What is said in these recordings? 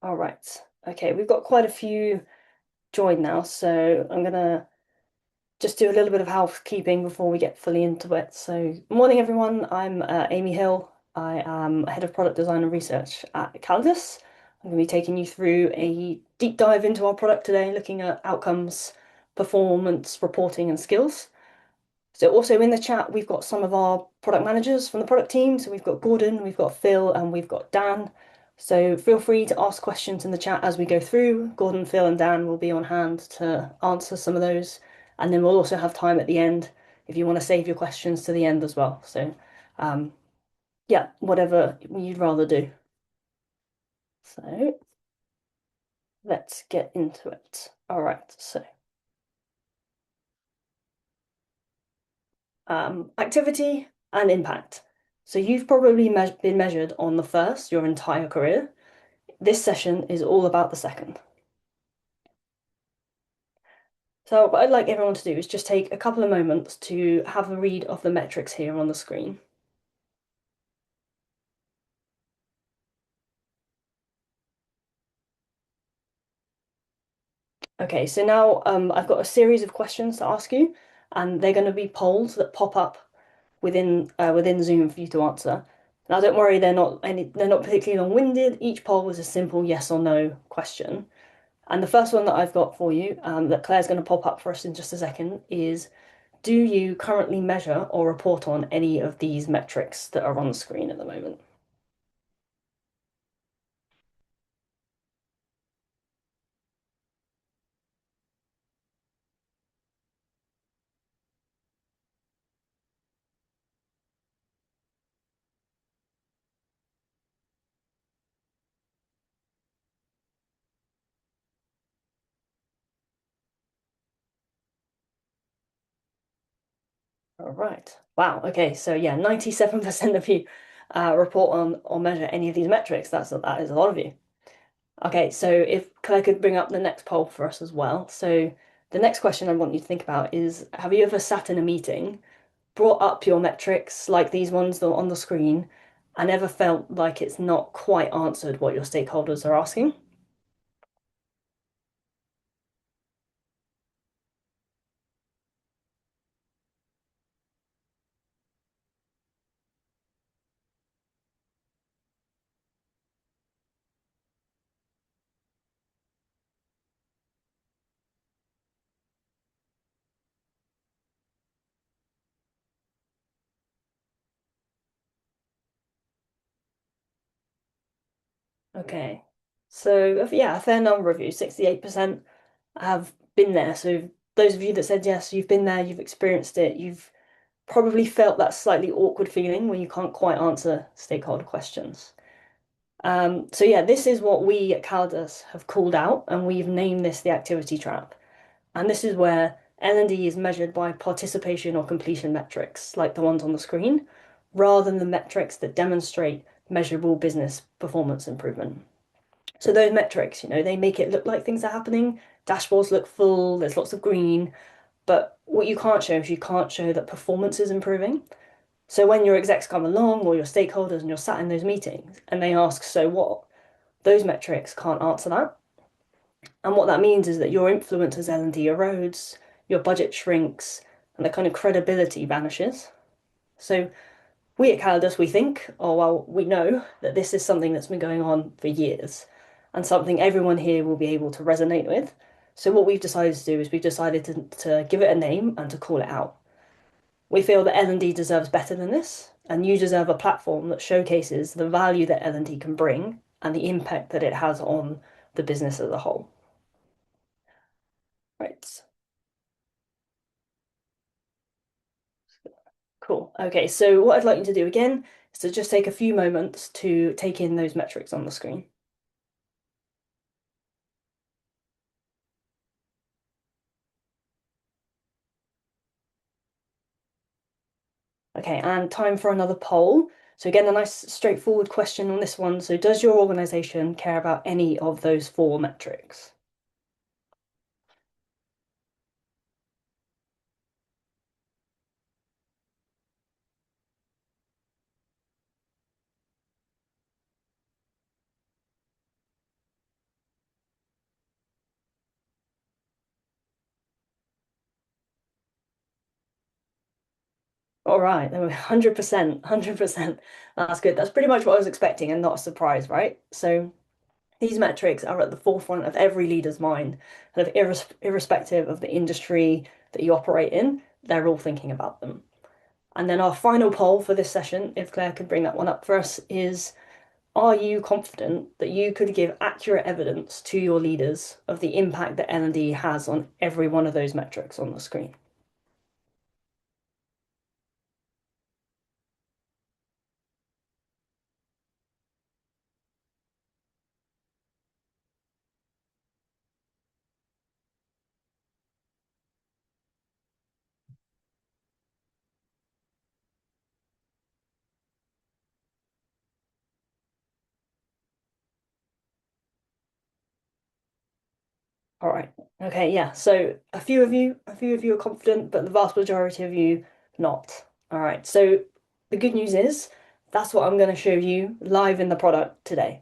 All right. Okay, we've got quite a few joined now, so I'm gonna just do a little bit of housekeeping before we get fully into it. So, morning everyone. I'm Amy Hill. I am head of product design and research at Kallidus. I'm going to be taking you through a deep dive into our product today, looking at outcomes, performance, reporting, and skills. So also in the chat, we've got some of our product managers from the product team. So we've got Gordon, we've got Phil, and we've got Dan. So feel free to ask questions in the chat as we go through. Gordon, Phil, and Dan will be on hand to answer some of those. And then we'll also have time at the end if you want to save your questions to the end as well. So um, yeah, whatever you'd rather do. So let's get into it. All right, so activity and impact. So you've probably been measured on the first your entire career. This session is all about the second. So what I'd like everyone to do is just take a couple of moments to have a read of the metrics here on the screen. Okay, so now I've got a series of questions to ask you, and they're going to be polls that pop up within Zoom for you to answer. Now, don't worry, they're not particularly long-winded. Each poll is a simple yes or no question. And the first one that I've got for you, that Claire's going to pop up for us in just a second, is do you currently measure or report on any of these metrics that are on the screen at the moment? All right. Wow. Okay. So yeah, 97% of you report on or measure any of these metrics. That is a lot of you. Okay. So if Claire could bring up the next poll for us as well. So the next question I want you to think about is, have you ever sat in a meeting, brought up your metrics like these ones that are on the screen, and ever felt like it's not quite answered what your stakeholders are asking? Okay. So yeah, a fair number of you, 68% have been there. So those of you that said yes, you've been there, you've experienced it, you've probably felt that slightly awkward feeling when you can't quite answer stakeholder questions. So yeah, this is what we at Kallidus have called out, and we've named this the activity trap. And this is where L&D is measured by participation or completion metrics, like the ones on the screen, rather than the metrics that demonstrate measurable business performance improvement. So those metrics, they make it look like things are happening. Dashboards look full, there's lots of green, but what you can't show is you can't show that performance is improving. So when your execs come along or your stakeholders and you're sat in those meetings and they ask, so what? Those metrics can't answer that. And what that means is that your influence as L&D erodes, your budget shrinks, and the kind of credibility vanishes. So we at Kallidus, we think, or well, we know that this is something that's been going on for years and something everyone here will be able to resonate with. So what we've decided to do is we've decided to give it a name and to call it out. We feel that L&D deserves better than this, and you deserve a platform that showcases the value that L&D can bring and the impact that it has on the business as a whole. Right. Cool. Okay, so what I'd like you to do again is to just take a few moments to take in those metrics on the screen. Okay, and time for another poll. So again, a nice straightforward question on this one. So does your organization care about any of those four metrics? All right, 100%, 100%. That's good. That's pretty much what I was expecting and not a surprise, right? So these metrics are at the forefront of every leader's mind, kind of irrespective of the industry that you operate in, they're all thinking about them. And then our final poll for this session, if Claire could bring that one up for us, is are you confident that you could give accurate evidence to your leaders of the impact that L&D has on every one of those metrics on the screen? All right. Okay, yeah. So a few of you are confident, but the vast majority of you not. All right. So the good news is that's what I'm going to show you live in the product today.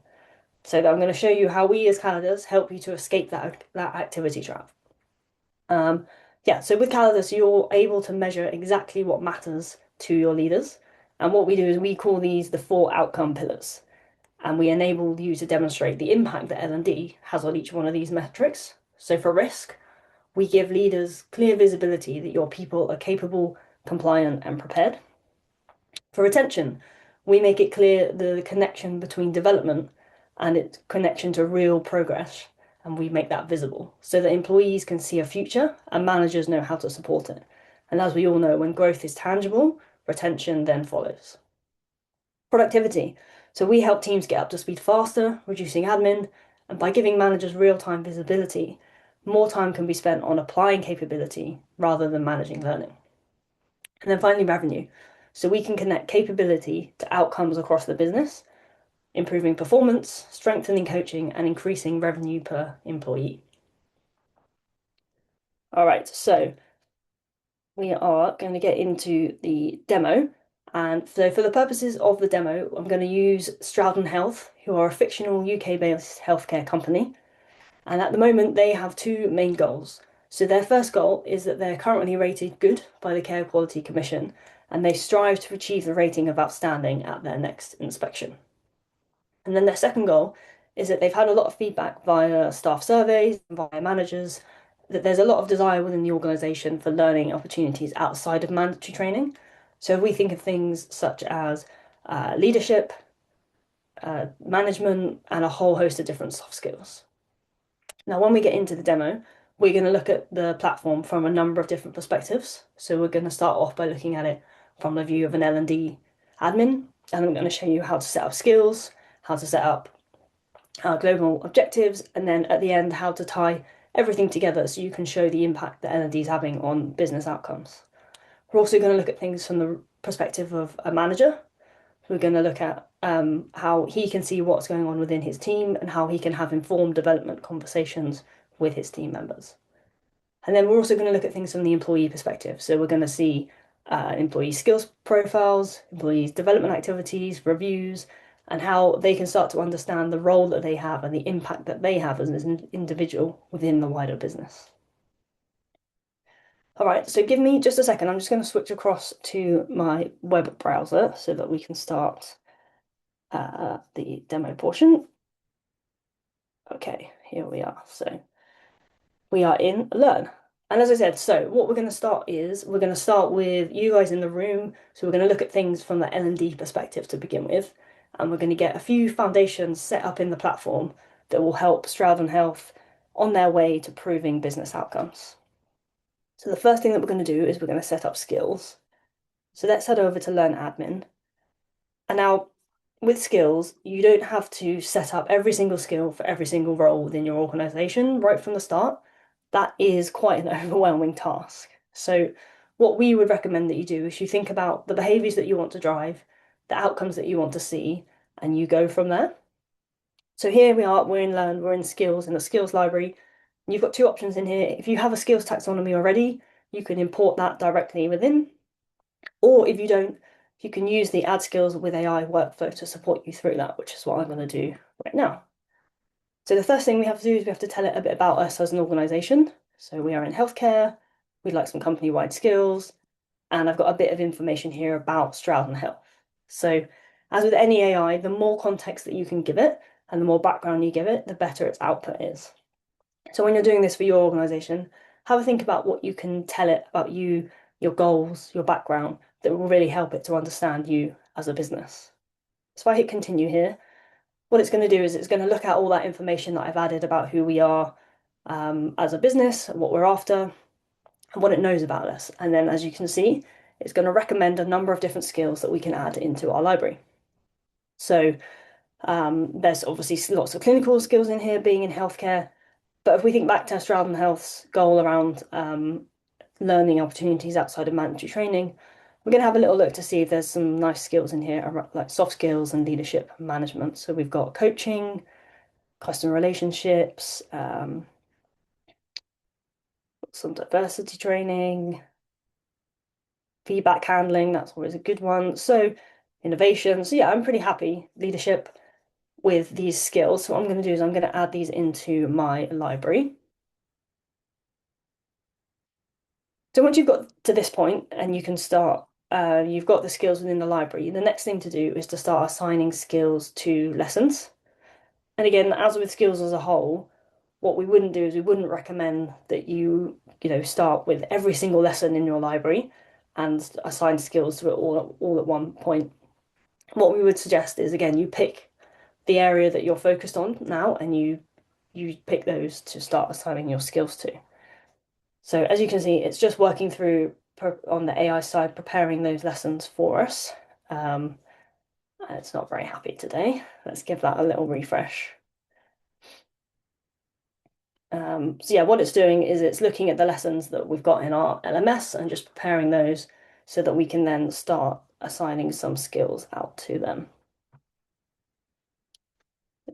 So I'm going to show you how we as Kallidus help you to escape that activity trap. Um, yeah, so with Kallidus, you're able to measure exactly what matters to your leaders. And what we do is we call these the four outcome pillars. And we enable you to demonstrate the impact that L&D has on each one of these metrics. So for risk, we give leaders clear visibility that your people are capable, compliant, and prepared. For retention, we make it clear the connection between development and its connection to real progress, and we make that visible so that employees can see a future and managers know how to support it. And as we all know, when growth is tangible, retention then follows. Productivity. So we help teams get up to speed faster, reducing admin, and by giving managers real-time visibility, more time can be spent on applying capability rather than managing learning. And then finally, revenue. So we can connect capability to outcomes across the business, improving performance, strengthening coaching, and increasing revenue per employee. All right, so we are going to get into the demo. And so for the purposes of the demo, I'm going to use Stroudon Health, who are a fictional UK-based healthcare company. And at the moment, they have two main goals. So their first goal is that they're currently rated good by the Care Quality Commission, and they strive to achieve the rating of outstanding at their next inspection. And then their second goal is that they've had a lot of feedback via staff surveys, via managers, that there's a lot of desire within the organisation for learning opportunities outside of mandatory training. So if we think of things such as leadership, management, and a whole host of different soft skills. Now, when we get into the demo, we're going to look at the platform from a number of different perspectives. So we're going to start off by looking at it from the view of an L&D admin, and I'm going to show you how to set up skills, how to set up global objectives, and then at the end, how to tie everything together so you can show the impact that L&D is having on business outcomes. We're also going to look at things from the perspective of a manager. We're going to look at how he can see what's going on within his team and how he can have informed development conversations with his team members. And then we're also going to look at things from the employee perspective. So we're going to see employee skills profiles, employees' development activities, reviews, and how they can start to understand the role that they have and the impact that they have as an individual within the wider business. All right, so give me just a second. I'm just going to switch across to my web browser so that we can start the demo portion. Okay, here we are. So we are in Learn. And as I said, so what we're going to start is we're going to start with you guys in the room. So we're going to look at things from the L&D perspective to begin with. And we're going to get a few foundations set up in the platform that will help Stroudon Health on their way to proving business outcomes. So the first thing that we're going to do is we're going to set up skills. So let's head over to Learn Admin. And now with skills, you don't have to set up every single skill for every single role within your organization right from the start. That is quite an overwhelming task. So what we would recommend that you do is you think about the behaviors that you want to drive, the outcomes that you want to see, and you go from there. So here we are, we're in Learn, we're in Skills, in the Skills library. You've got two options in here. If you have a skills taxonomy already, you can import that directly within. Or if you don't, you can use the Add Skills with AI workflow to support you through that, which is what I'm going to do right now. So the first thing we have to do is we have to tell it a bit about us as an organisation. So we are in healthcare, we'd like some company-wide skills, and I've got a bit of information here about Stroud Health. So, as with any AI, the more context that you can give it and the more background you give it, the better its output is. So, when you're doing this for your organization, have a think about what you can tell it about you, your goals, your background that will really help it to understand you as a business. So, if I hit continue here, what it's going to do is it's going to look at all that information that I've added about who we are as a business, what we're after, and what it knows about us. And then, as you can see, it's going to recommend a number of different skills that we can add into our library. So there's obviously lots of clinical skills in here, being in healthcare. But if we think back to Stroud Health's goal around learning opportunities outside of mandatory training, we're going to have a little look to see if there's some nice skills in here, like soft skills and leadership management. So we've got coaching, customer relationships, some diversity training, feedback handling, that's always a good one. So innovation. So yeah, I'm pretty happy leadership with these skills. So what I'm going to do is I'm going to add these into my library. So once you've got to this point and you can start, you've got the skills within the library, the next thing to do is to start assigning skills to lessons. And again, as with skills as a whole, what we wouldn't do is we wouldn't recommend that you start with every single lesson in your library and assign skills to it all at one point. What we would suggest is again, you pick the area that you're focused on now and you pick those to start assigning your skills to. So as you can see, it's just working through on the AI side, preparing those lessons for us. It's not very happy today. Let's give that a little refresh. So yeah, what it's doing is it's looking at the lessons that we've got in our LMS and just preparing those so that we can then start assigning some skills out to them.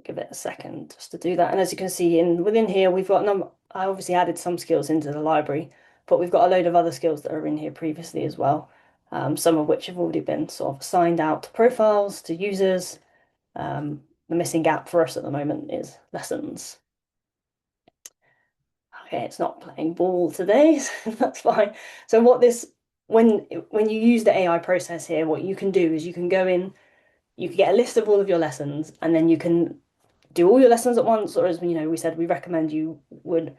Give it a second just to do that. And as you can see within here, we've got I obviously added some skills into the library, but we've got a load of other skills that are in here previously as well. Some of which have already been sort of assigned out to profiles, to users. The missing gap for us at the moment is lessons. Okay, it's not playing ball today, so that's fine. So when you use the AI process here, what you can do is you can go in, you can get a list of all of your lessons, and then you can do all your lessons at once, or as we said, we recommend you would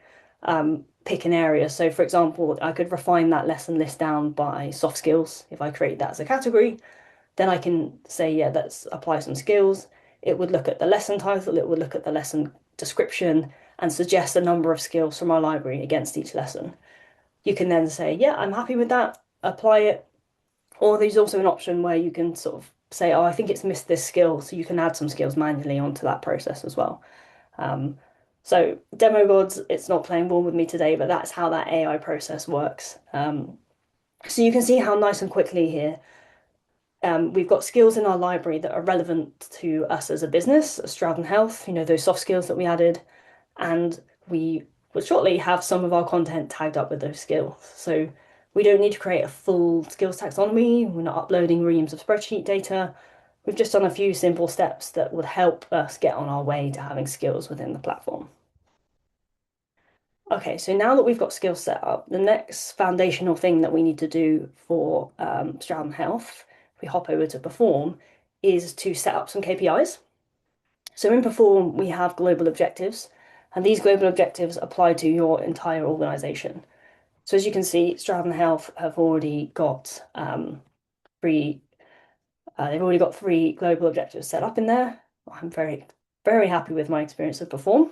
pick an area. So for example, I could refine that lesson list down by soft skills. If I create that as a category, then I can say, yeah, let's apply some skills. It would look at the lesson title, it would look at the lesson description and suggest a number of skills from our library against each lesson. You can then say, yeah, I'm happy with that, apply it. Or there's also an option where you can sort of say, oh, I think it's missed this skill, so you can add some skills manually onto that process as well. So demo gods, it's not playing ball with me today, but that's how that AI process works. So you can see how nice and quickly here we've got skills in our library that are relevant to us as a business, Stroud Health, those soft skills that we added, and we will shortly have some of our content tagged up with those skills. So we don't need to create a full skills taxonomy. We're not uploading reams of spreadsheet data. We've just done a few simple steps that would help us get on our way to having skills within the platform. Okay, so now that we've got skills set up, the next foundational thing that we need to do for Stroud Health, if we hop over to Perform, is to set up some KPIs. So in Perform, we have global objectives, and these global objectives apply to your entire organization. So as you can see, Stroud Health have already got three. They've already got three global objectives set up in there. I'm very, very happy with my experience of Perform.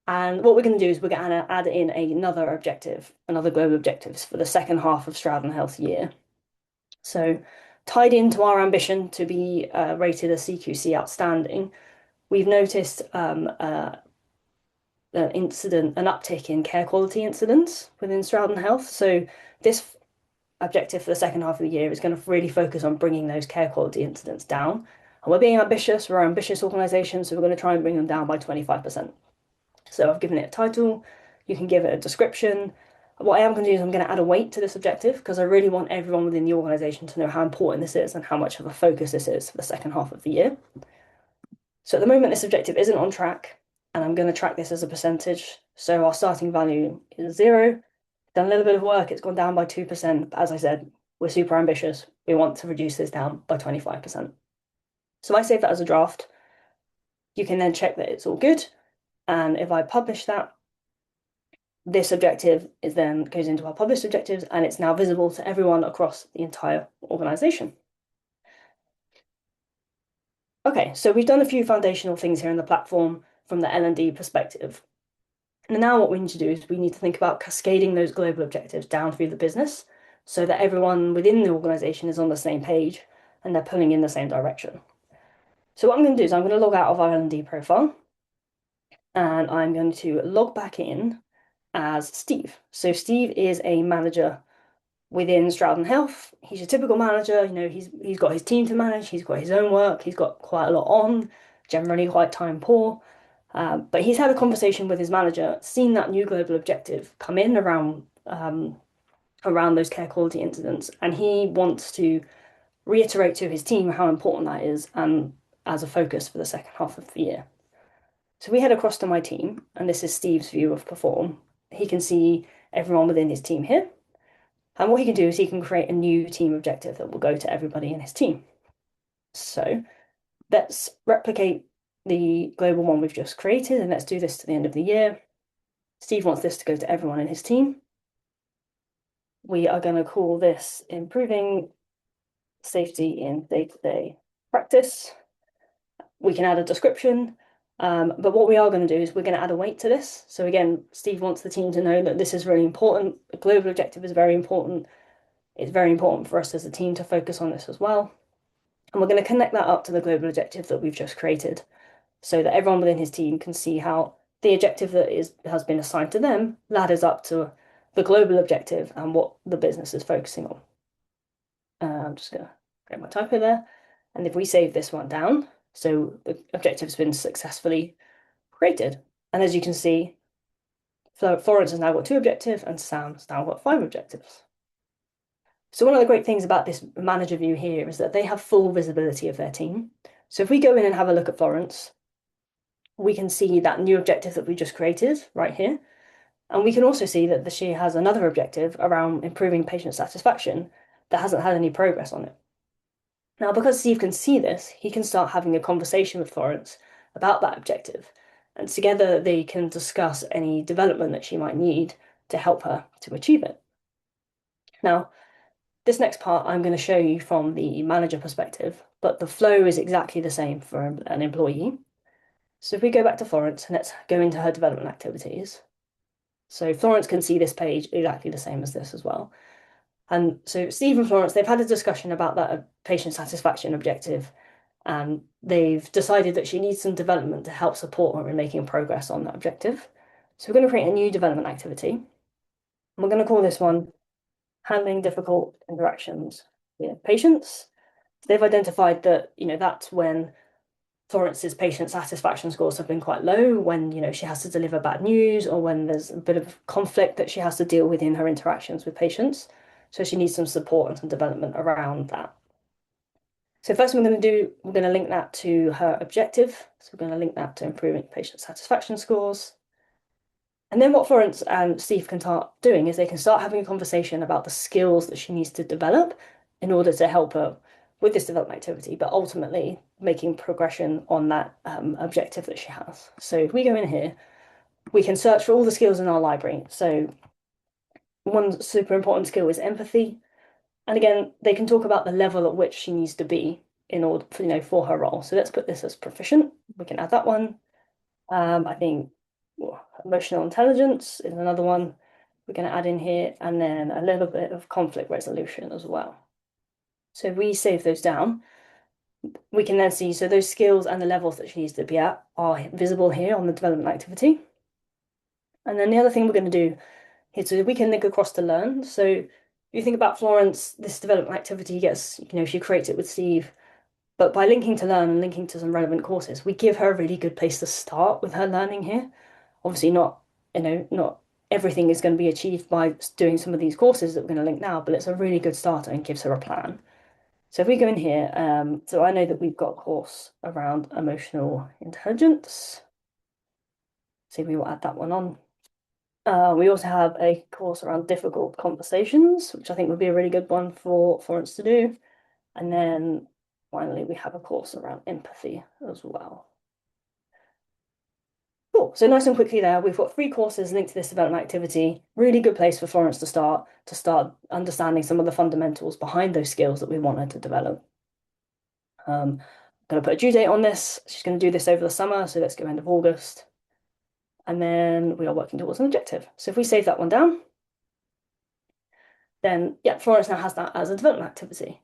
And what we're going to do is we're going to add in another objective, another global objectives for the second half of Stroud Health year. So tied into our ambition to be rated as CQC outstanding, we've noticed an uptick in care quality incidents within Stroud Health. So this objective for the second half of the year is going to really focus on bringing those care quality incidents down. And we're being ambitious, we're an ambitious organisation, so we're going to try and bring them down by 25%. So I've given it a title, you can give it a description. What I am going to do is I'm going to add a weight to this objective because I really want everyone within the organisation to know how important this is and how much of a focus this is for the second half of the year. So at the moment, this objective isn't on track, and I'm going to track this as a percentage. So our starting value is 0. Done a little bit of work, it's gone down by 2%. But as I said, we're super ambitious. We want to reduce this down by 25%. So I save that as a draft. You can then check that it's all good. And if I publish that, this objective is then goes into our published objectives and it's now visible to everyone across the entire organization. Okay, so we've done a few foundational things here in the platform from the L&D perspective. And now what we need to do is we need to think about cascading those global objectives down through the business so that everyone within the organization is on the same page and they're pulling in the same direction. So what I'm going to do is I'm going to log out of our L&D profile and I'm going to log back in as Steve. So Steve is a manager within Stroud Health. He's a typical manager, he's got his team to manage, he's got his own work, he's got quite a lot on, generally quite time poor. But he's had a conversation with his manager, seen that new global objective come in around those care quality incidents, and he wants to reiterate to his team how important that is and as a focus for the second half of the year. So we head across to my team, and this is Steve's view of Perform. He can see everyone within his team here. And what he can do is he can create a new team objective that will go to everybody in his team. So let's replicate the global one we've just created, and let's do this to the end of the year. Steve wants this to go to everyone in his team. We are going to call this improving safety in day-to-day practice. We can add a description, but what we are going to do is we're going to add a weight to this. So again, Steve wants the team to know that this is really important. The global objective is very important. It's very important for us as a team to focus on this as well. And we're going to connect that up to the global objective that we've just created so that everyone within his team can see how the objective that has been assigned to them ladders up to the global objective and what the business is focusing on. I'm just going to get my typo there. And if we save this one down, so the objective's been successfully created. And as you can see, Florence has now got 2 objectives and Sam's now got 5 objectives. So one of the great things about this manager view here is that they have full visibility of their team. So if we go in and have a look at Florence, we can see that new objective that we just created right here. And we can also see that she has another objective around improving patient satisfaction that hasn't had any progress on it. Now, because Steve can see this, he can start having a conversation with Florence about that objective. And together they can discuss any development that she might need to help her to achieve it. Now, this next part I'm going to show you from the manager perspective, but the flow is exactly the same for an employee. So if we go back to Florence and let's go into her development activities. So Florence can see this page exactly the same as this as well. And so Steve and Florence, they've had a discussion about that patient satisfaction objective, and they've decided that she needs some development to help support her in making progress on that objective. So we're going to create a new development activity. And we're going to call this one handling difficult interactions with patients. They've identified that, that's when Florence's patient satisfaction scores have been quite low, when, she has to deliver bad news or when there's a bit of conflict that she has to deal with in her interactions with patients. So she needs some support and some development around that. So first we're going to link that to her objective. So we're going to link that to improving patient satisfaction scores. And then what Florence and Steve can start doing is they can start having a conversation about the skills that she needs to develop in order to help her with this development activity, but ultimately making progression on that objective that she has. So if we go in here, we can search for all the skills in our library. So one super important skill is empathy. And again, they can talk about the level at which she needs to be in order for, for her role. So let's put this as proficient. We can add that one. I think emotional intelligence is another one we're going to add in here, and then a little bit of conflict resolution as well. So if we save those down, we can then see, so those skills and the levels that she needs to be at are visible here on the development activity. And then the other thing we're going to do is so we can link across to learn. So if you think about Florence, this development activity gets, she creates it with Steve, but by linking to learn and linking to some relevant courses, we give her a really good place to start with her learning here. Obviously not everything is going to be achieved by doing some of these courses that we're going to link now, but it's a really good starter and gives her a plan. So if we go in here, so I know that we've got a course around emotional intelligence. So we will add that one on. We also have a course around difficult conversations, which I think would be a really good one for Florence to do. And then finally, we have a course around empathy as well. Cool. So nice and quickly there, we've got three courses linked to this development activity. Really good place for Florence to start understanding some of the fundamentals behind those skills that we want her to develop. I'm going to put a due date on this. She's going to do this over the summer, so let's go end of August. And then we are working towards an objective. So if we save that one down, then yeah, Florence now has that as a development activity.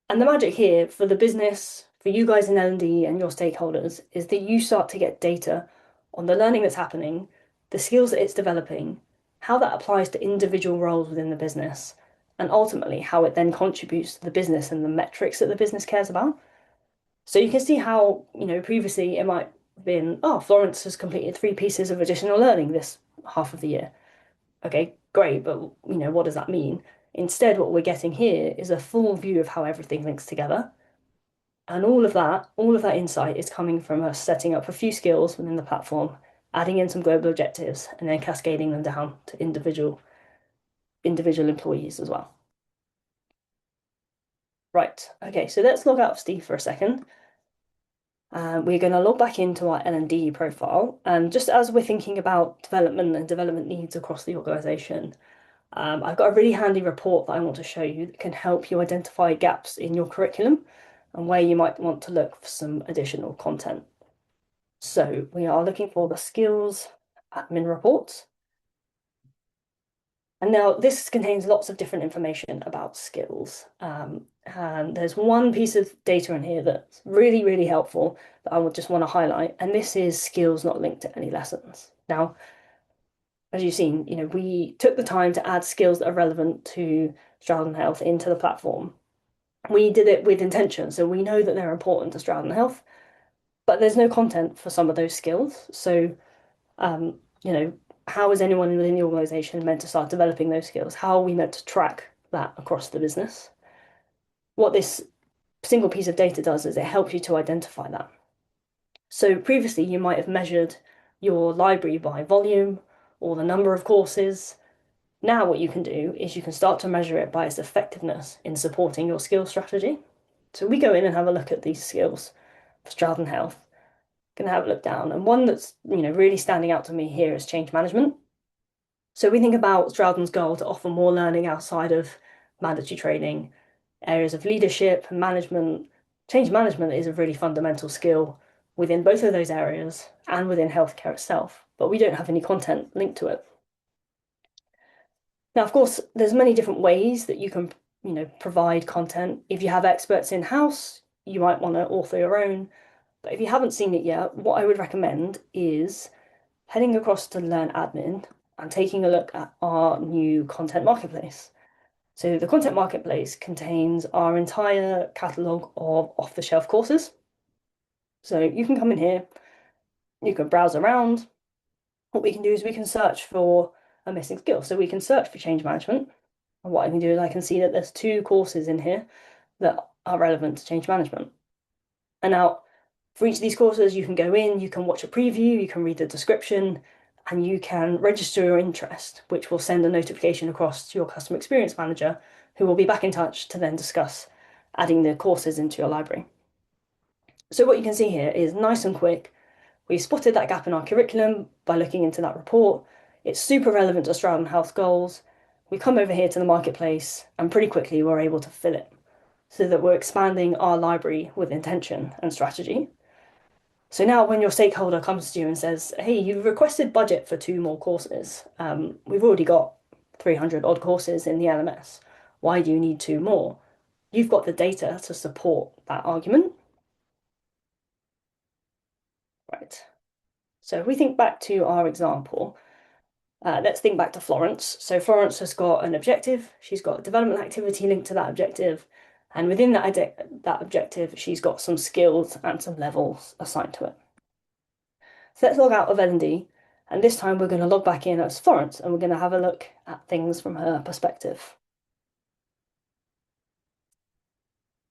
And the magic here for the business, for you guys in L&D and your stakeholders, is that you start to get data on the learning that's happening, the skills that it's developing, how that applies to individual roles within the business, and ultimately how it then contributes to the business and the metrics that the business cares about. So you can see how, previously it might have been, oh, Florence has completed 3 pieces of additional learning this half of the year. Okay, great, but what does that mean? Instead, what we're getting here is a full view of how everything links together. And all of that insight is coming from us setting up a few skills within the platform, adding in some global objectives, and then cascading them down to individual employees as well. Right, okay, so let's log out of Steve for a second. We're going to log back into our L&D profile. And just as we're thinking about development and development needs across the organization, I've got a really handy report that I want to show you that can help you identify gaps in your curriculum and where you might want to look for some additional content. So we are looking for the skills admin report. And now this contains lots of different information about skills. And there's one piece of data in here that's really, really helpful that I would just want to highlight. And this is skills not linked to any lessons. Now, as you've seen, we took the time to add skills that are relevant to Stroud Health into the platform. We did it with intention, so we know that they're important to Stroud Health, but there's no content for some of those skills. So, um, how is anyone within the organization meant to start developing those skills? How are we meant to track that across the business? What this single piece of data does is it helps you to identify that. So previously you might have measured your library by volume or the number of courses. Now what you can do is you can start to measure it by its effectiveness in supporting your skill strategy. So we go in and have a look at these skills for Stroud Health. Going to have a look down, and one that's really standing out to me here is change management. So we think about Stroud's goal to offer more learning outside of mandatory training, areas of leadership and management. Change management is a really fundamental skill within both of those areas and within healthcare itself, but we don't have any content linked to it. Now, of course, there's many different ways that you can, provide content. If you have experts in-house, you might want to author your own. But if you haven't seen it yet, what I would recommend is heading across to Learn Admin and taking a look at our new content marketplace. So the content marketplace contains our entire catalogue of off-the-shelf courses. So you can come in here, you can browse around. What we can do is we can search for a missing skill. So we can search for change management. And what I can do is I can see that there's 2 courses in here that are relevant to change management. And now for each of these courses, you can go in, you can watch a preview, you can read the description, and you can register your interest, which will send a notification across to your customer experience manager, who will be back in touch to then discuss adding the courses into your library. So what you can see here is nice and quick. We spotted that gap in our curriculum by looking into that report. It's super relevant to Stroud Health goals. We come over here to the marketplace, and pretty quickly we're able to fill it so that we're expanding our library with intention and strategy. So now when your stakeholder comes to you and says, hey, you've requested budget for 2 more courses. We've already got 300 odd courses in the LMS. Why do you need 2 more? You've got the data to support that argument. Right. So if we think back to our example, let's think back to Florence. So Florence has got an objective. She's got a development activity linked to that objective. And within that objective, she's got some skills and some levels assigned to it. So let's log out of L&D, and this time we're going to log back in as Florence, and we're going to have a look at things from her perspective.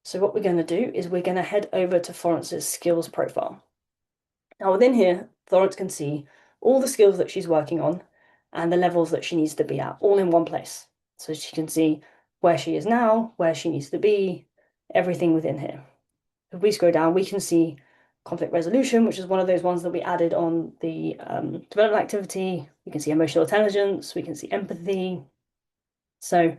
So what we're going to do is we're going to head over to Florence's skills profile. Now within here, Florence can see all the skills that she's working on, and the levels that she needs to be at, all in one place. So she can see where she is now, where she needs to be, everything within here. If we scroll down, we can see conflict resolution, which is one of those ones that we added on the development activity. We can see emotional intelligence, we can see empathy. So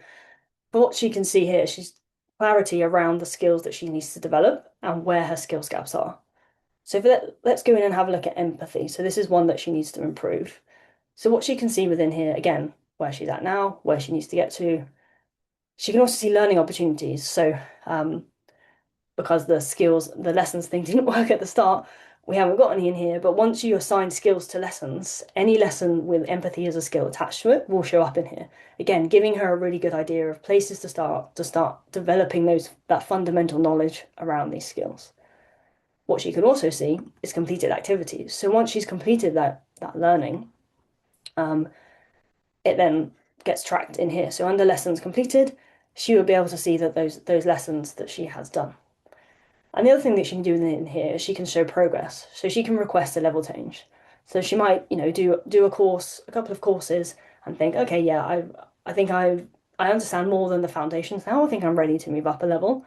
for what she can see here, she's clarity around the skills that she needs to develop and where her skills gaps are. So let's go in and have a look at empathy. So this is one that she needs to improve. So what she can see within here, again, where she's at now, where she needs to get to. She can also see learning opportunities. So because the skills, the lessons thing didn't work at the start, we haven't got any in here. But once you assign skills to lessons, any lesson with empathy as a skill attached to it will show up in here. Again, giving her a really good idea of places to start developing that fundamental knowledge around these skills. What she can also see is completed activities. So once she's completed that learning, it then gets tracked in here. So under lessons completed, she will be able to see that those lessons that she has done. And the other thing that she can do in here is she can show progress. So she can request a level change. So she might, do a course, a couple of courses, and think, okay, yeah, I think I understand more than the foundations now. I think I'm ready to move up a level.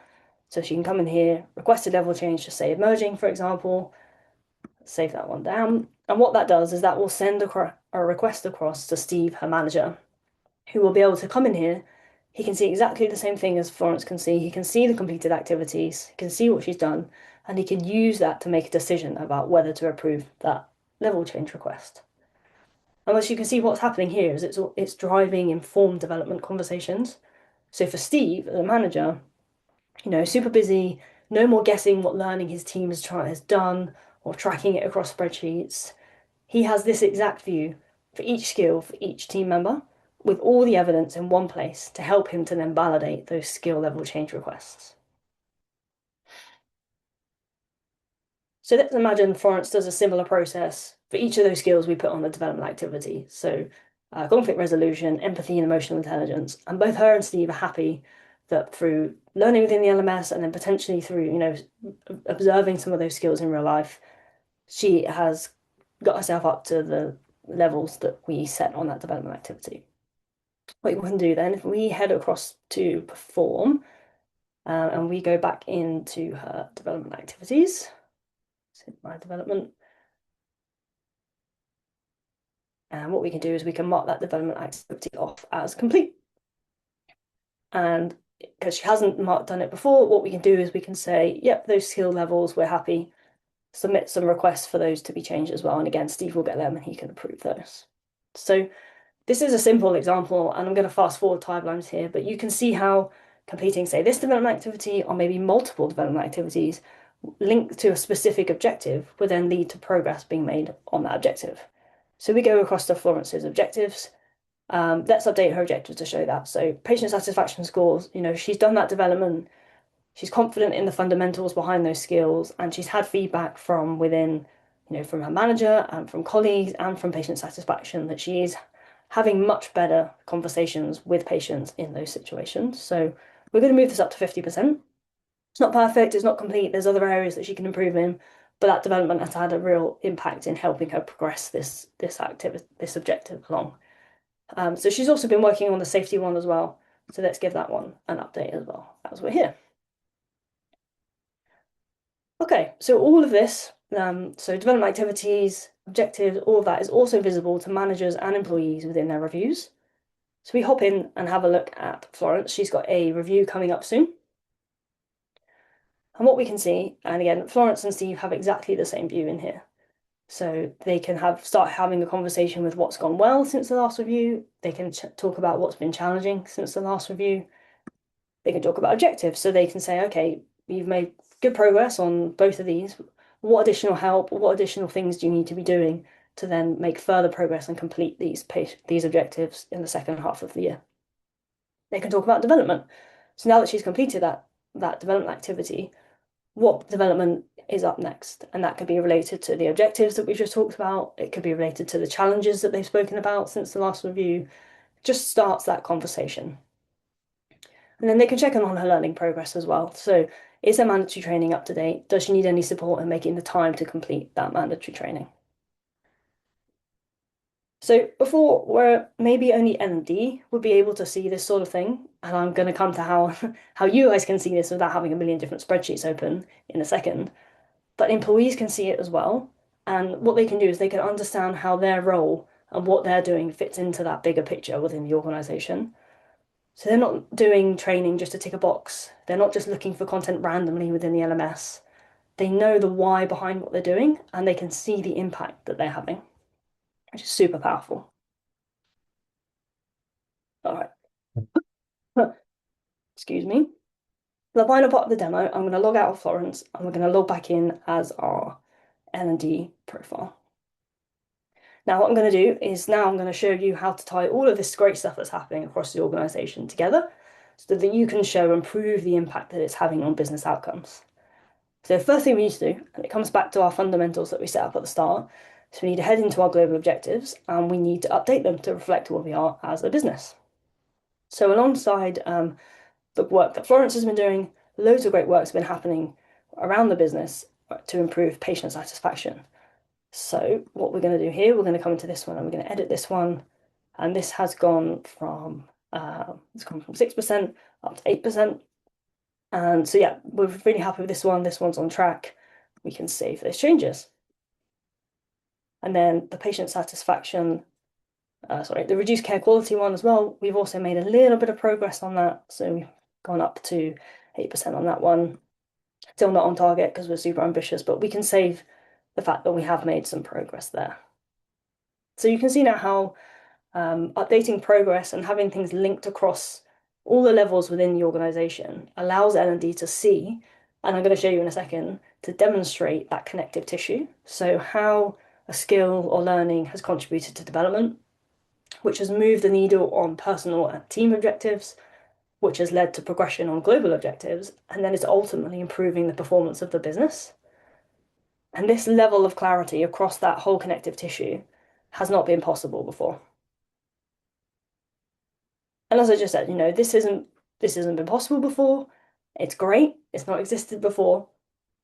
So she can come in here, request a level change to say emerging, for example, save that one down. And what that does is that will send a request across to Steve, her manager, who will be able to come in here. He can see exactly the same thing as Florence can see. He can see the completed activities, he can see what she's done, and he can use that to make a decision about whether to approve that level change request. And as you can see, what's happening here is it's driving informed development conversations. So for Steve, the manager, super busy, no more guessing what learning his team has done or tracking it across spreadsheets. He has this exact view for each skill for each team member with all the evidence in one place to help him to then validate those skill level change requests. So let's imagine Florence does a similar process for each of those skills we put on the development activity. So conflict resolution, empathy, and emotional intelligence. And both her and Steve are happy that through learning within the LMS and then potentially through, observing some of those skills in real life, she has got herself up to the levels that we set on that development activity. What you can do then, if we head across to perform and we go back into her development activities, so my development, and what we can do is we can mark that development activity off as complete. And because she hasn't done it before, what we can do is we can say, yep, those skill levels, we're happy. Submit some requests for those to be changed as well. And again, Steve will get them and he can approve those. So this is a simple example, and I'm going to fast forward timelines here, but you can see how completing, say, this development activity or maybe multiple development activities linked to a specific objective would then lead to progress being made on that objective. So we go across to Florence's objectives. Let's update her objectives to show that. So patient satisfaction scores, she's done that development. She's confident in the fundamentals behind those skills, and she's had feedback from within, from her manager and from colleagues and from patient satisfaction that she is having much better conversations with patients in those situations. So we're going to move this up to 50%. It's not perfect, it's not complete. There's other areas that she can improve in, but that development has had a real impact in helping her progress this objective along. So she's also been working on the safety one as well. So let's give that one an update as well as we're here. Okay, so all of this, so development activities, objectives, all of that is also visible to managers and employees within their reviews. So we hop in and have a look at Florence. She's got a review coming up soon. And what we can see, and again, Florence and Steve have exactly the same view in here. So they can start having a conversation with what's gone well since the last review. They can talk about what's been challenging since the last review. They can talk about objectives. So they can say, okay, you've made good progress on both of these. What additional help, what additional things do you need to be doing to then make further progress and complete these objectives in the second half of the year? They can talk about development. So now that she's completed that development activity, what development is up next? And that could be related to the objectives that we've just talked about. It could be related to the challenges that they've spoken about since the last review. Just starts that conversation. And then they can check in on her learning progress as well. So is her mandatory training up to date? Does she need any support in making the time to complete that mandatory training? So before, where maybe only L&D would be able to see this sort of thing, and I'm going to come to how how you guys can see this without having a million different spreadsheets open in a second. But employees can see it as well, and what they can do is they can understand how their role and what they're doing fits into that bigger picture within the organization. So they're not doing training just to tick a box. They're not just looking for content randomly within the LMS. They know the why behind what they're doing, and they can see the impact that they're having, which is super powerful. All right. Excuse me. The final part of the demo, I'm going to log out of Florence and we're going to log back in as our L&D profile. Now, what I'm going to do is now I'm going to show you how to tie all of this great stuff that's happening across the organization together so that you can show and prove the impact that it's having on business outcomes. So the first thing we need to do, and it comes back to our fundamentals that we set up at the start, is we need to head into our global objectives and we need to update them to reflect where we are as a business. So alongside the work that Florence has been doing, loads of great work's been happening around the business to improve patient satisfaction. So what we're going to do here, we're going to come into this one and we're going to edit this one. And this has gone from it's gone from 6% up to 8%. And so yeah, we're really happy with this one. This one's on track. We can save those changes. And then the patient satisfaction, the reduced care quality one as well. We've also made a little bit of progress on that. So we've gone up to 8% on that one. Still not on target because we're super ambitious, but we can save the fact that we have made some progress there. So you can see now how updating progress and having things linked across all the levels within the organization allows L&D to see, and I'm going to show you in a second, to demonstrate that connective tissue. So how a skill or learning has contributed to development, which has moved the needle on personal and team objectives, which has led to progression on global objectives, and then it's ultimately improving the performance of the business. And this level of clarity across that whole connective tissue has not been possible before. And as I just said, this hasn't been possible before. It's great. It's not existed before,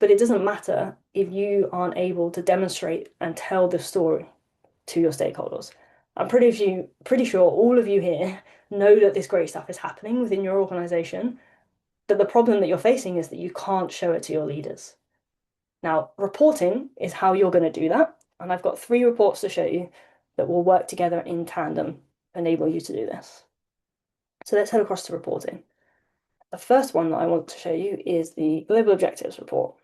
but it doesn't matter if you aren't able to demonstrate and tell the story to your stakeholders. I'm pretty sure all of you here know that this great stuff is happening within your organization, but the problem that you're facing is that you can't show it to your leaders. Now, reporting is how you're going to do that, and I've got 3 reports to show you that will work together in tandem, enable you to do this. So let's head across to reporting. The first one that I want to show you is the Global Objectives report.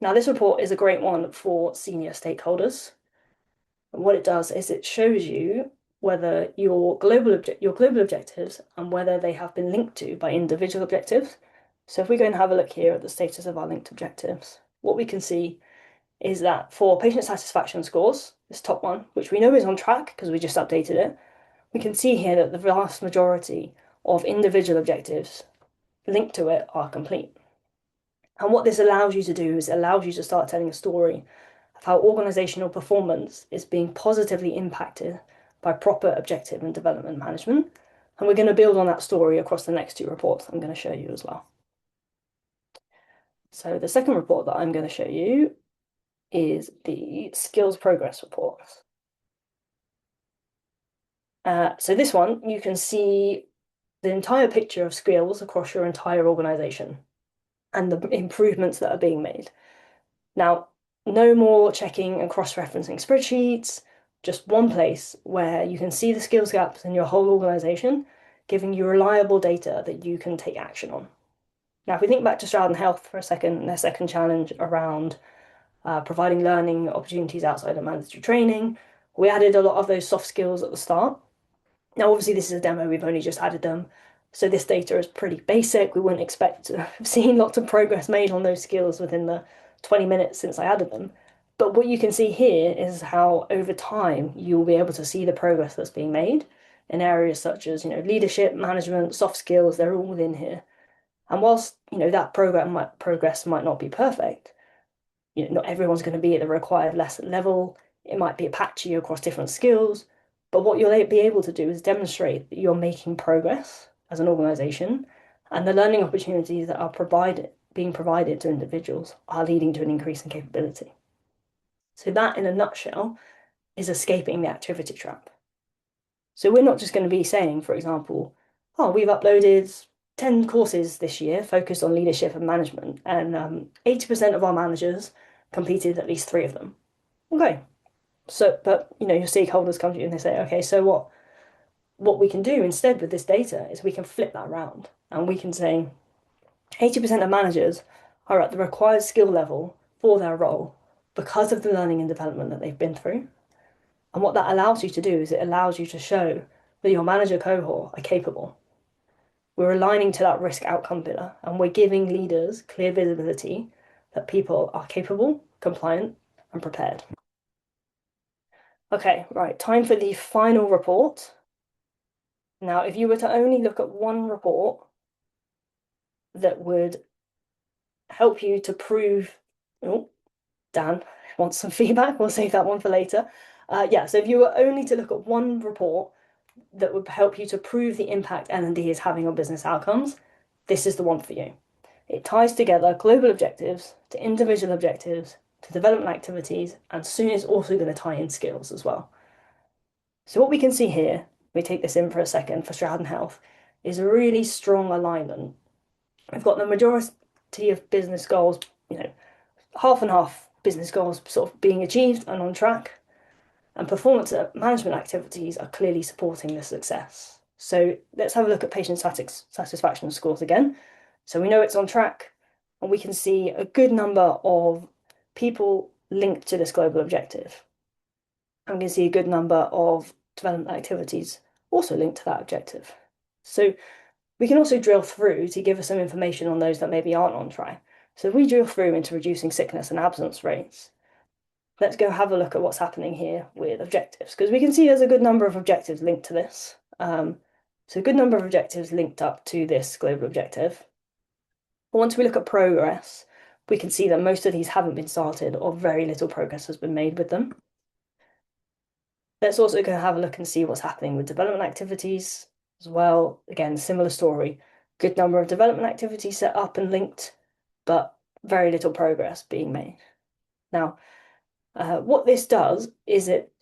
Now, this report is a great one for senior stakeholders. And what it does is it shows you whether your global objectives and whether they have been linked to by individual objectives. So if we go and have a look here at the status of our linked objectives, what we can see is that for patient satisfaction scores, this top one, which we know is on track because we just updated it, we can see here that the vast majority of individual objectives linked to it are complete. And what this allows you to do is it allows you to start telling a story of how organizational performance is being positively impacted by proper objective and development management. And we're going to build on that story across the next 2 reports I'm going to show you as well. So the second report that I'm going to show you is the skills progress report. So this one, you can see the entire picture of skills across your entire organization and the improvements that are being made. Now, no more checking and cross-referencing spreadsheets, just one place where you can see the skills gaps in your whole organization, giving you reliable data that you can take action on. Now, if we think back to Stroud and Health for a second, their second challenge around providing learning opportunities outside of mandatory training, we added a lot of those soft skills at the start. Now, obviously, this is a demo, we've only just added them, so this data is pretty basic. We wouldn't expect to have seen lots of progress made on those skills within the 20 minutes since I added them. But what you can see here is how over time you'll be able to see the progress that's being made in areas such as, leadership, management, soft skills, they're all within here. And whilst, that progress might not be perfect, not everyone's going to be at the required lesson level. It might be patchy across different skills, but what you'll be able to do is demonstrate that you're making progress as an organization, and the learning opportunities that are being provided to individuals are leading to an increase in capability. So that, in a nutshell, is escaping the activity trap. So we're not just going to be saying, for example, oh, we've uploaded 10 courses this year focused on leadership and management, and 80% of our managers completed at least three of them. Okay. So, but your stakeholders come to you and they say, okay, so what we can do instead with this data is we can flip that around and we can say 80% of managers are at the required skill level for their role because of the learning and development that they've been through. And what that allows you to do is it allows you to show that your manager cohort are capable. We're aligning to that risk outcome pillar and we're giving leaders clear visibility that people are capable, compliant, and prepared. Okay, right, time for the final report. Now, if you were to only look at one report that would help you to prove, oh, Dan wants some feedback, we'll save that one for later. Yeah, so if you were only to look at one report that would help you to prove the impact L&D is having on business outcomes, this is the one for you. It ties together global objectives to individual objectives to development activities, and soon it's also going to tie in skills as well. So what we can see here, we take this in for a second for Stroud Health, is a really strong alignment. We've got the majority of business goals, half and half business goals sort of being achieved and on track, and performance management activities are clearly supporting this success. So let's have a look at patient satisfaction scores again. So we know it's on track, and we can see a good number of people linked to this global objective. And we can see a good number of development activities also linked to that objective. So we can also drill through to give us some information on those that maybe aren't on track. So if we drill through into reducing sickness and absence rates, let's go have a look at what's happening here with objectives, because we can see there's a good number of objectives linked to this. So a good number of objectives linked up to this global objective. But once we look at progress, we can see that most of these haven't been started or very little progress has been made with them. Let's also go have a look and see what's happening with development activities as well. Again, similar story. Good number of development activities set up and linked, but very little progress being made. Now, what this does is it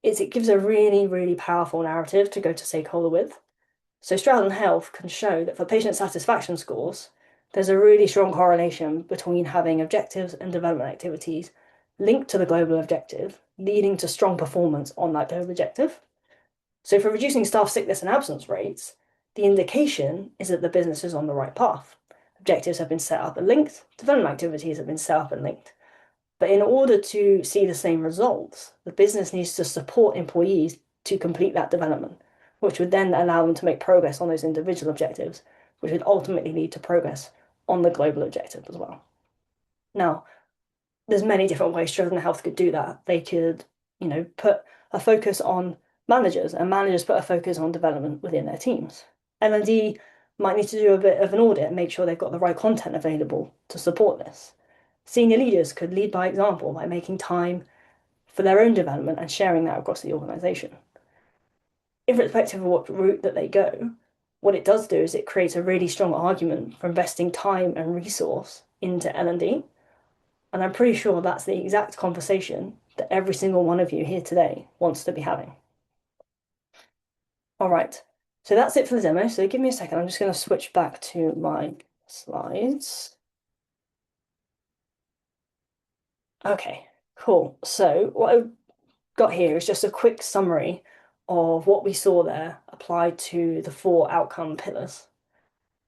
gives a really, really powerful narrative to go to stakeholder with. So Stroud Health can show that for patient satisfaction scores, there's a really strong correlation between having objectives and development activities linked to the global objective, leading to strong performance on that global objective. So for reducing staff sickness and absence rates, the indication is that the business is on the right path. Objectives have been set up and linked, development activities have been set up and linked. But in order to see the same results, the business needs to support employees to complete that development, which would then allow them to make progress on those individual objectives, which would ultimately lead to progress on the global objective as well. Now, there's many different ways Stroud Health could do that. They could, put a focus on managers, and managers put a focus on development within their teams. L&D might need to do a bit of an audit and make sure they've got the right content available to support this. Senior leaders could lead by example by making time for their own development and sharing that across the organisation. Irrespective of what route that they go, what it does do is it creates a really strong argument for investing time and resource into L&D. And I'm pretty sure that's the exact conversation that every single one of you here today wants to be having. All right, so that's it for the demo. So give me a second. I'm just going to switch back to my slides. Okay, cool. So what I've got here is just a quick summary of what we saw there applied to the 4 outcome pillars.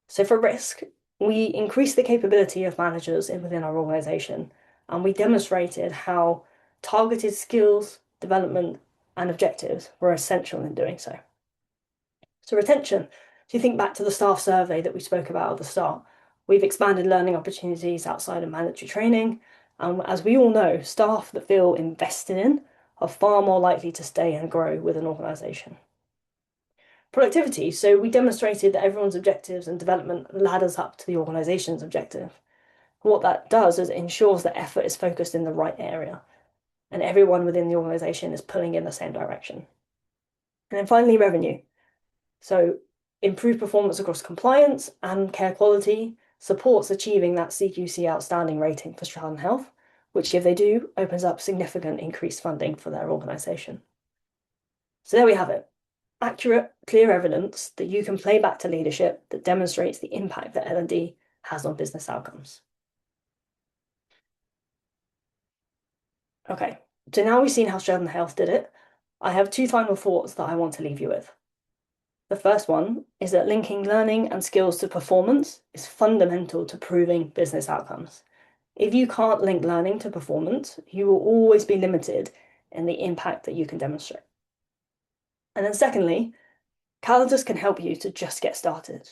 So for risk, we increased the capability of managers within our organisation, and we demonstrated how targeted skills, development, and objectives were essential in doing so. So retention, if you think back to the staff survey that we spoke about at the start, we've expanded learning opportunities outside of mandatory training. And as we all know, staff that feel invested in are far more likely to stay and grow with an organisation. Productivity, so we demonstrated that everyone's objectives and development ladders up to the organisation's objective. What that does is it ensures that effort is focused in the right area and everyone within the organisation is pulling in the same direction. And then finally, revenue. So improved performance across compliance and care quality supports achieving that CQC outstanding rating for Stroud Health, which if they do, opens up significant increased funding for their organization. So there we have it. Accurate, clear evidence that you can play back to leadership that demonstrates the impact that L&D has on business outcomes. Okay, so now we've seen how Sheldon Health did it, I have two final thoughts that I want to leave you with. The first one is that linking learning and skills to performance is fundamental to proving business outcomes. If you can't link learning to performance, you will always be limited in the impact that you can demonstrate. And then secondly, Kallidus can help you to just get started.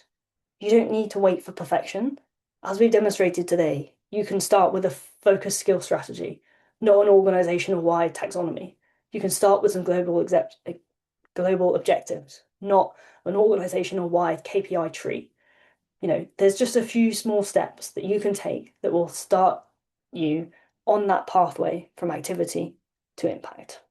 You don't need to wait for perfection. As we've demonstrated today, you can start with a focused skill strategy, not an organizational-wide taxonomy. You can start with some global objectives, not an organizational-wide KPI tree. There's just a few small steps that you can take that will start you on that pathway from activity to impact.